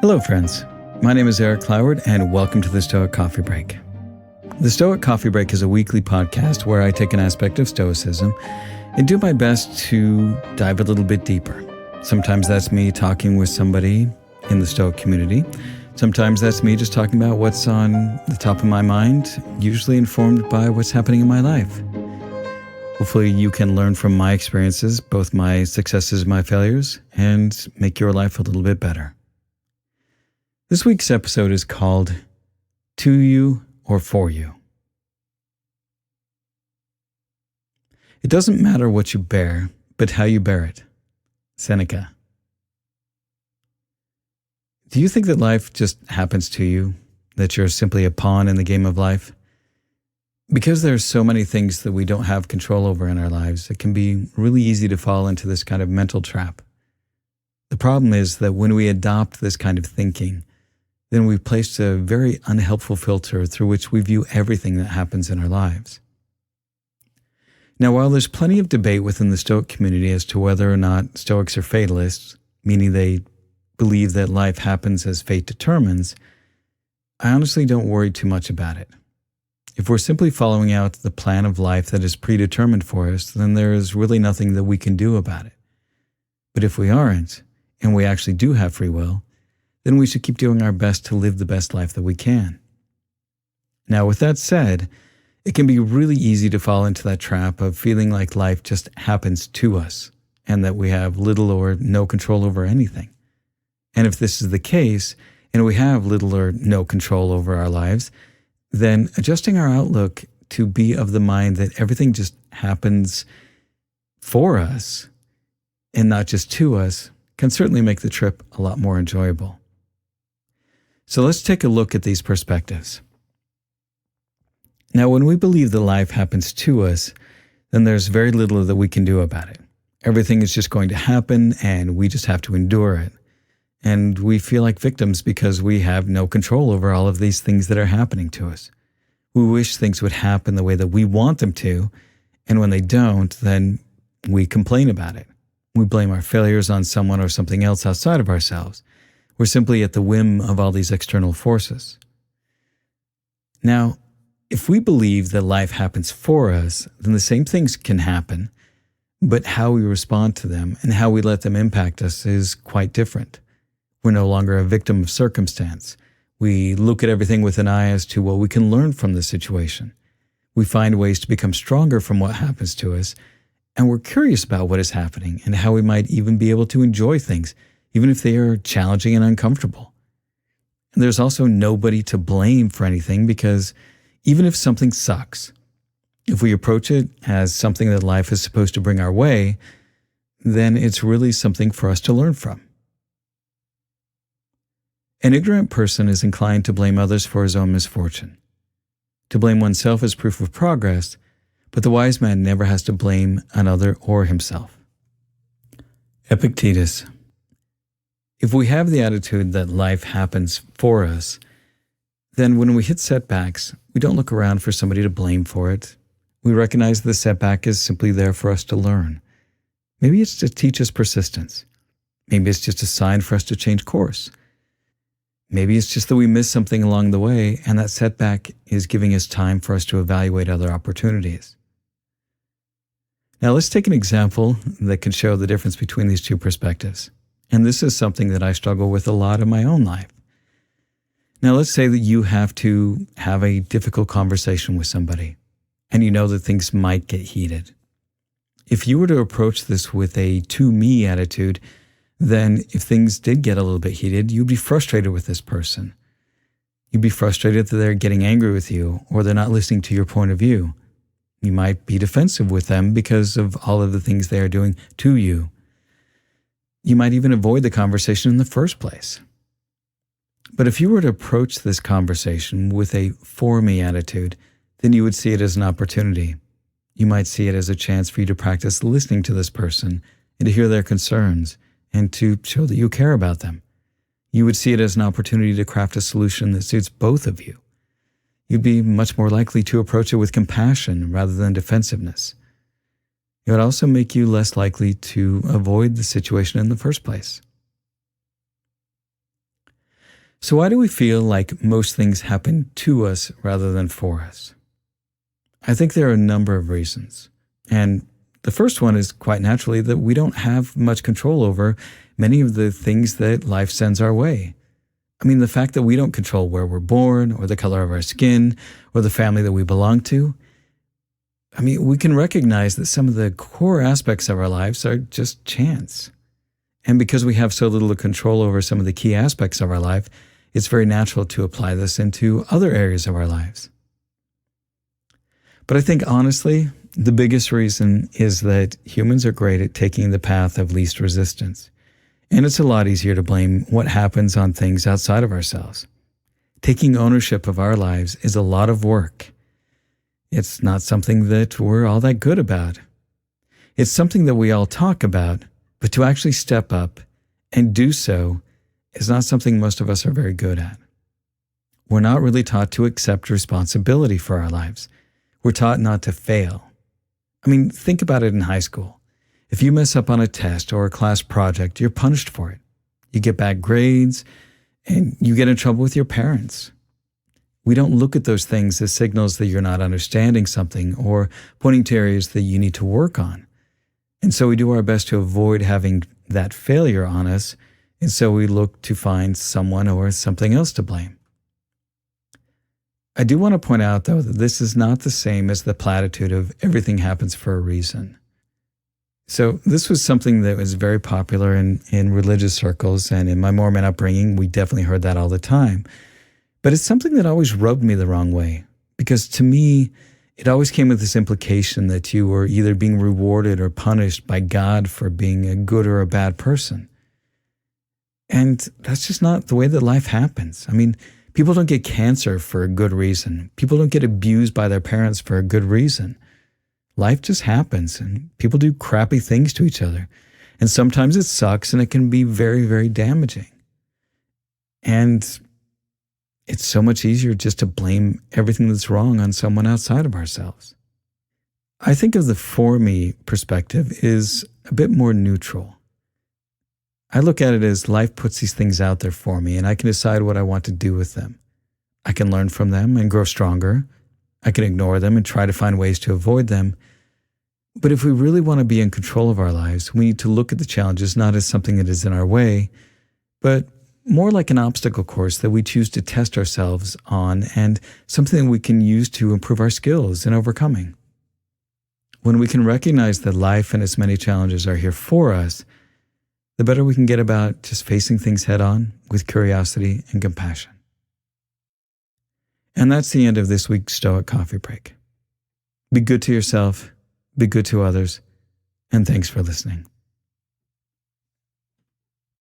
Hello, friends. My name is Eric Cloward, and welcome to the Stoic Coffee Break. The Stoic Coffee Break is a weekly podcast where I take an aspect of Stoicism and do my best to dive a little bit deeper. Sometimes that's me talking with somebody in the Stoic community. Sometimes that's me just talking about what's on the top of my mind, usually informed by what's happening in my life. Hopefully you can learn from my experiences, both my successes and my failures, and make your life a little bit better. This week's episode is called To You or For You. It doesn't matter what you bear, but how you bear it. Seneca. Do you think that life just happens to you, that you're simply a pawn in the game of life? Because there are so many things that we don't have control over in our lives, it can be really easy to fall into this kind of mental trap. The problem is that when we adopt this kind of thinking, then we've placed a very unhelpful filter through which we view everything that happens in our lives. Now, while there's plenty of debate within the Stoic community as to whether or not Stoics are fatalists, meaning they believe that life happens as fate determines, I honestly don't worry too much about it. If we're simply following out the plan of life that is predetermined for us, then there is really nothing that we can do about it. But if we aren't, and we actually do have free will, then we should keep doing our best to live the best life that we can. Now, with that said, it can be really easy to fall into that trap of feeling like life just happens to us, and that we have little or no control over anything. And if this is the case, and we have little or no control over our lives, then adjusting our outlook to be of the mind that everything just happens for us and not just to us can certainly make the trip a lot more enjoyable. So let's take a look at these perspectives. Now, when we believe that life happens to us, then there's very little that we can do about it. Everything is just going to happen and we just have to endure it. And we feel like victims because we have no control over all of these things that are happening to us. We wish things would happen the way that we want them to, and when they don't, then we complain about it. We blame our failures on someone or something else outside of ourselves. We're simply at the whim of all these external forces. Now, if we believe that life happens for us, then the same things can happen, but how we respond to them and how we let them impact us is quite different. We're no longer a victim of circumstance. We look at everything with an eye as to what we can learn from the situation. We find ways to become stronger from what happens to us, and we're curious about what is happening and how we might even be able to enjoy things, even if they are challenging and uncomfortable. And there's also nobody to blame for anything because even if something sucks, if we approach it as something that life is supposed to bring our way, then it's really something for us to learn from. An ignorant person is inclined to blame others for his own misfortune. To blame oneself is proof of progress, but the wise man never has to blame another or himself. Epictetus. If we have the attitude that life happens for us, then when we hit setbacks, we don't look around for somebody to blame for it. We recognize the setback is simply there for us to learn. Maybe it's to teach us persistence. Maybe it's just a sign for us to change course. Maybe it's just that we missed something along the way, and that setback is giving us time for us to evaluate other opportunities. Now let's take an example that can show the difference between these two perspectives. And this is something that I struggle with a lot in my own life. Now let's say that you have to have a difficult conversation with somebody, and you know that things might get heated. If you were to approach this with a to-me attitude, then if things did get a little bit heated, you'd be frustrated with this person. You'd be frustrated that they're getting angry with you or they're not listening to your point of view. You might be defensive with them because of all of the things they are doing to you. You might even avoid the conversation in the first place. But if you were to approach this conversation with a for-me attitude, then you would see it as an opportunity. You might see it as a chance for you to practice listening to this person and to hear their concerns, and to show that you care about them. You would see it as an opportunity to craft a solution that suits both of you. You'd be much more likely to approach it with compassion rather than defensiveness. It would also make you less likely to avoid the situation in the first place. So why do we feel like most things happen to us rather than for us? I think there are a number of reasons. And the first one is quite naturally that we don't have much control over many of the things that life sends our way. I mean, the fact that we don't control where we're born or the color of our skin or the family that we belong to, I mean, we can recognize that some of the core aspects of our lives are just chance. And because we have so little control over some of the key aspects of our life, it's very natural to apply this into other areas of our lives. But I think honestly, the biggest reason is that humans are great at taking the path of least resistance. And it's a lot easier to blame what happens on things outside of ourselves. Taking ownership of our lives is a lot of work. It's not something that we're all that good about. It's something that we all talk about, but to actually step up and do so is not something most of us are very good at. We're not really taught to accept responsibility for our lives. We're taught not to fail. I mean, think about it in high school. If you mess up on a test or a class project, you're punished for it. You get bad grades, and you get in trouble with your parents. We don't look at those things as signals that you're not understanding something or pointing to areas that you need to work on. And so we do our best to avoid having that failure on us, and so we look to find someone or something else to blame. I do want to point out, though, that this is not the same as the platitude of everything happens for a reason. So this was something that was very popular in religious circles, and in my Mormon upbringing, we definitely heard that all the time. But it's something that always rubbed me the wrong way, because to me, it always came with this implication that you were either being rewarded or punished by God for being a good or a bad person. And that's just not the way that life happens. I mean, people don't get cancer for a good reason. People don't get abused by their parents for a good reason. Life just happens, and people do crappy things to each other. And sometimes it sucks, and it can be very, very damaging. And it's so much easier just to blame everything that's wrong on someone outside of ourselves. I think of the for me perspective is a bit more neutral. I look at it as life puts these things out there for me, and I can decide what I want to do with them. I can learn from them and grow stronger. I can ignore them and try to find ways to avoid them. But if we really want to be in control of our lives, we need to look at the challenges not as something that is in our way, but more like an obstacle course that we choose to test ourselves on and something that we can use to improve our skills in overcoming. When we can recognize that life and its many challenges are here for us, the better we can get about just facing things head on with curiosity and compassion. And that's the end of this week's Stoic Coffee Break. Be good to yourself, be good to others, and thanks for listening.